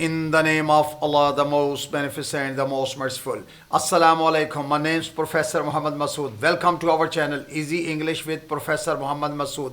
In the name of Allah, the most beneficent, the most merciful. Assalamu alaikum. My name is Professor Muhammad Masood. Welcome to our channel Easy English with Professor Muhammad Masood.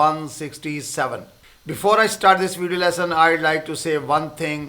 167. Before I start this video lesson, I'd like to say one thing.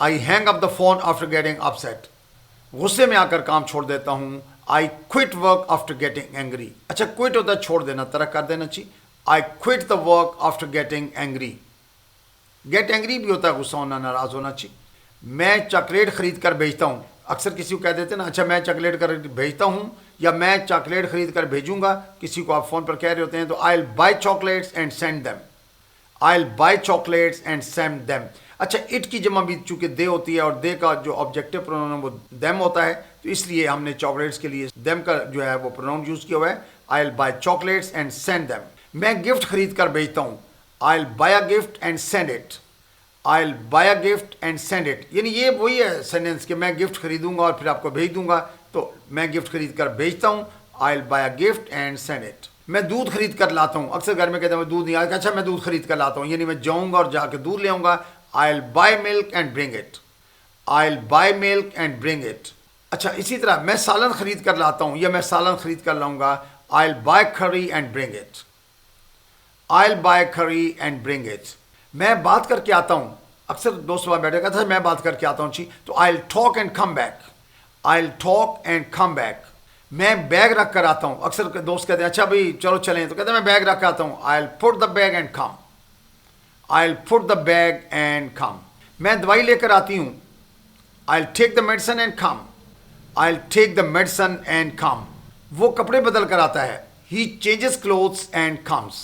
I hang up the phone after getting upset. غصے میں آ کر کام چھوڑ دیتا ہوں. I quit work after getting angry. اچھا quit ہوتا ہے چھوڑ دینا, ترک کر دینا چاہیے. I quit the work after getting angry. get angry بھی ہوتا ہے غصہ ہونا, ناراض ہونا چاہیے. میں چاکلیٹ خرید کر بھیجتا ہوں. اکثر کسی کو کہہ دیتے ہیں نا, اچھا میں چاکلیٹ کر بھیجتا ہوں یا میں چاکلیٹ خرید کر بھیجوں گا. کسی کو آپ فون پر کہہ رہے ہوتے ہیں تو I'll buy chocolates and send them. I'll buy chocolates and send them. اچھا اٹ کی جمع بھی چونکہ دے ہوتی ہے اور دے کا جو آبجیکٹو پروناؤن ہے وہ دیم ہوتا ہے, تو اس لیے ہم نے چاکلیٹس کے لیے دیم کا جو ہے وہ پروناؤن یوز کیا ہوا ہے. I'll buy chocolates and send them. میں گفٹ خرید کر بھیجتا ہوں. I'll buy a gift and send it. I'll buy a gift and send it. یعنی یہ وہی ہے سینٹینس کہ میں گفٹ خریدوں گا اور پھر آپ کو بھیج دوں گا. تو میں گفٹ خرید کر بھیجتا ہوں. I'll buy a gift and send it. میں دودھ خرید کر لاتا ہوں. اکثر گھر میں کہتے ہیں میں دودھ نہیں آیا, اچھا میں دودھ خرید کر لاتا ہوں, یعنی میں جاؤں گا اور جا کے دودھ لے آؤں گا. I'll buy milk and bring it. I'll buy milk and bring it. اچھا اسی طرح میں سالن خرید کر لاتا ہوں یا میں سالن خرید کر لاؤں گا. I'll buy curry and bring it. I'll buy curry and bring it. میں بات کر کے آتا ہوں. اکثر دوست وہاں بیٹھے کہتا ہے میں بات کر کے آتا ہوں جی, تو I'll talk and come back. I'll talk and come back. میں بیگ رکھ کر آتا ہوں. اکثر دوست کہتے ہیں اچھا بھائی چلو چلیں, تو کہتے ہیں میں بیگ رکھ کے آتا ہوں. I'll put the bag and come. I'll put the bag and come. میں دوائی لے کر آتی ہوں. I'll take the medicine and come. I'll take the medicine and come. وہ کپڑے بدل کر آتا ہے. He changes clothes and comes.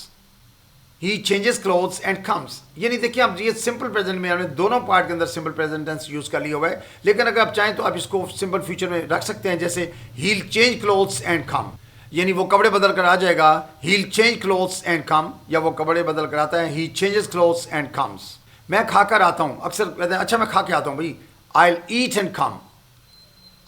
He changes clothes and comes. یعنی دیکھیے اب یہ سمپل پریزنٹ میں ہم نے دونوں پارٹ کے اندر سمپل پریزنٹ ٹینس یوز کر لیا ہوا ہے, لیکن اگر آپ چاہیں تو آپ اس کو سمپل فیوچر میں رکھ سکتے ہیں, جیسے he'll change clothes and come. یعنی وہ کپڑے بدل کر آ جائے گا. he'll change clothes and come. یا وہ کپڑے بدل کر آتا ہے. he changes clothes and comes. میں کھا کر آتا ہوں. اکثر کہتے ہیں اچھا میں کھا کے آتا ہوں بھائی. I'll eat and come.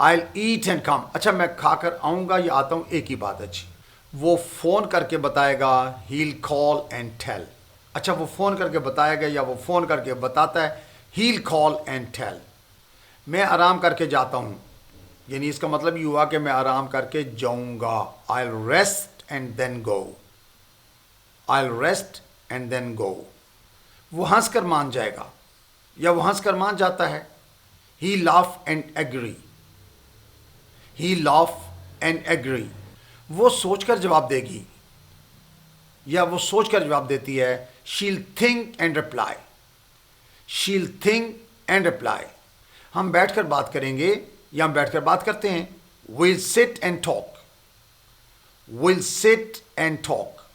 I'll eat and come. اچھا میں کھا کر آؤں گا یا آتا ہوں ایک ہی بات ہے جی. وہ فون کر کے بتائے گا. he'll call and tell. اچھا وہ فون کر کے بتائے گا یا وہ فون کر کے بتاتا ہے. he'll call and tell. میں آرام کر کے جاتا ہوں, یعنی اس کا مطلب یہ ہوا کہ میں آرام کر کے جاؤں گا. I'll rest and then go. I'll rest and then go. وہ ہنس کر مان جائے گا یا وہ ہنس کر مان جاتا ہے. He laugh and agree. He laugh and agree. وہ سوچ کر جواب دے گی یا وہ سوچ کر جواب دیتی ہے. She'll think and reply. She'll think and reply. ہم بیٹھ کر بات کریں گے یا ہم بیٹھ کر بات کرتے ہیں. We'll sit and talk. We'll sit and talk.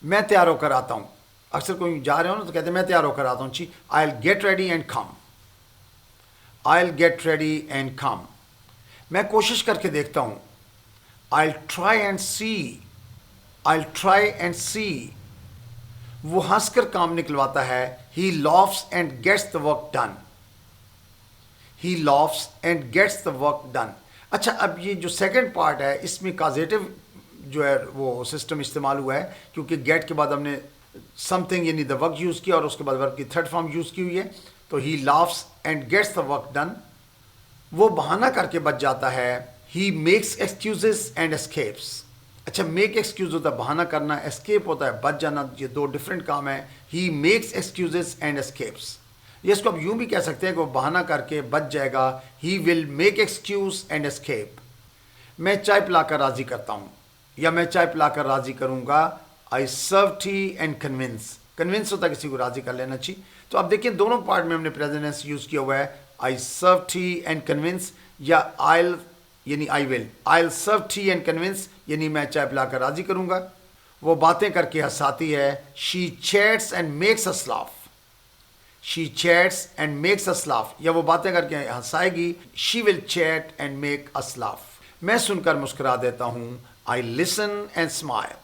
میں تیار ہو کر آتا ہوں. اکثر کوئی جا رہے ہو نا تو کہتے ہیں میں تیار ہو کر آتا ہوں. I'll get ready and come. I'll get ready and come. میں کوشش کر کے دیکھتا ہوں. I'll try and see. I'll try and see. وہ ہنس کر کام نکلواتا ہے. He laughs and gets the work done. He laughs and gets the work done. اچھا اب یہ جو سیکنڈ پارٹ ہے اس میں کازیٹو جو ہے وہ سسٹم استعمال ہوا ہے, کیونکہ گیٹ کے بعد ہم نے سم تھنگ یعنی دا ورک یوز کیا اور اس کے بعد ورک کی تھرڈ فارم یوز کی ہوئی ہے. تو he laughs and gets the work done. وہ بہانہ کر کے بچ جاتا ہے. He makes excuses and escapes. اچھا میک ایکسکیوز ہوتا ہے بہانہ کرنا, اسکیپ ہوتا ہے بچ جانا, یہ دو ڈفرینٹ کام ہیں. ہی میکس ایکسکیوزز اینڈ اسکیپس. یہ اس کو اب یوں بھی کہہ سکتے ہیں کہ وہ بہانہ کر کے بچ جائے گا. He will make excuse and escape. میں چائے پلا کر راضی کرتا ہوں یا میں چائے پلا کر راضی کروں گا. آئی serve tea and convince. Convince ہوتا ہے کسی کو راضی کر لینا چاہیے. تو اب دیکھیں دونوں پارٹ میں ہم نے پریزنٹ ٹینس یوز کیا ہوا ہے. I serve tea and convince یا آئل یعنی I will. I'll serve tea and convince یعنی میں چائے پلا کر راضی کروں گا. وہ باتیں کر کے ہنساتی ہے. She chats and makes us laugh. She chats and makes us laugh. یا وہ باتیں کر کے ہنسائے گی. She will chat and make us laugh. میں سن کر مسکرا دیتا ہوں. I listen and smile.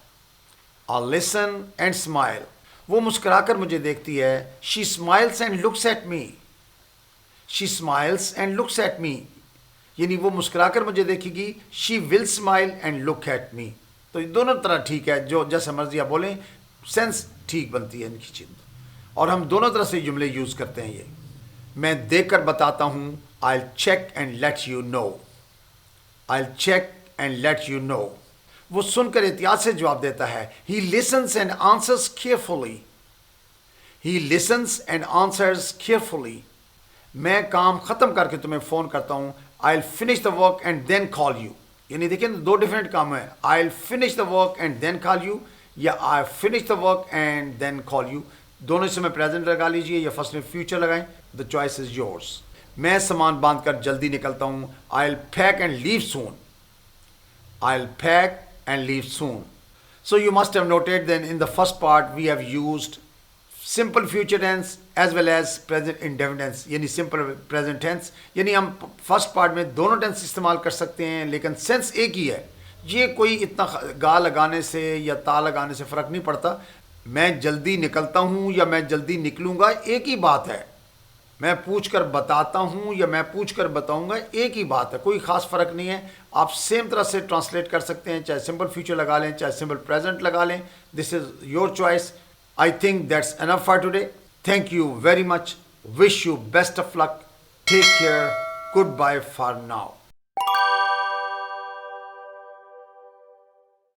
I listen and smile. وہ مسکرا کر مجھے دیکھتی ہے. She smiles and looks at me. She smiles and looks at me یعنی وہ مسکرا کر مجھے دیکھے گی. She will smile and look at me. تو یہ دونوں طرح ٹھیک ہے, جو جیسے مرضی آپ بولیں سینس ٹھیک بنتی ہے ان کی چیز. اور ہم دونوں طرح سے جملے یوز کرتے ہیں. یہ میں دیکھ کر بتاتا ہوں. I check and let you know. I check and let you know. وہ سن کر احتیاط سے جواب دیتا ہے. He listens and answers carefully. He listens and answers carefully. میں کام ختم کر کے تمہیں فون کرتا ہوں. I'll finish the work and then call you. یعنی دیکھیں دو ڈیفرنٹ کام ہیں. I'll finish the work and then call you یا I finish the work and then call you. دونوں سے میں پریزنٹ لگا لیجئے یا فرسٹ میں فیوچر لگائیں. The choice is yours. میں سامان باندھ کر جلدی نکلتا ہوں. I'll pack and leave soon. I'll pack and leave soon. So you must have noted then in the first part we have used simple future tense as well as present indefinite tense یعنی simple present tense. یعنی ہم first part میں دونوں tennis استعمال کر سکتے ہیں لیکن سینس ایک ہی ہے. یہ کوئی اتنا گا لگانے سے یا تا لگانے سے فرق نہیں پڑتا. میں جلدی نکلتا ہوں یا میں جلدی نکلوں گا ایک ہی بات ہے. میں پوچھ کر بتاتا ہوں یا میں پوچھ کر بتاؤں گا ایک ہی بات ہے, کوئی خاص فرق نہیں ہے. آپ سیم طرح سے ٹرانسلیٹ کر سکتے ہیں, چاہے سمپل فیوچر لگا لیں چاہے سمپل پریزنٹ لگا لیں. This is your choice. I think that's enough for today. Thank you very much. Wish you best of luck. Take care. Goodbye for now.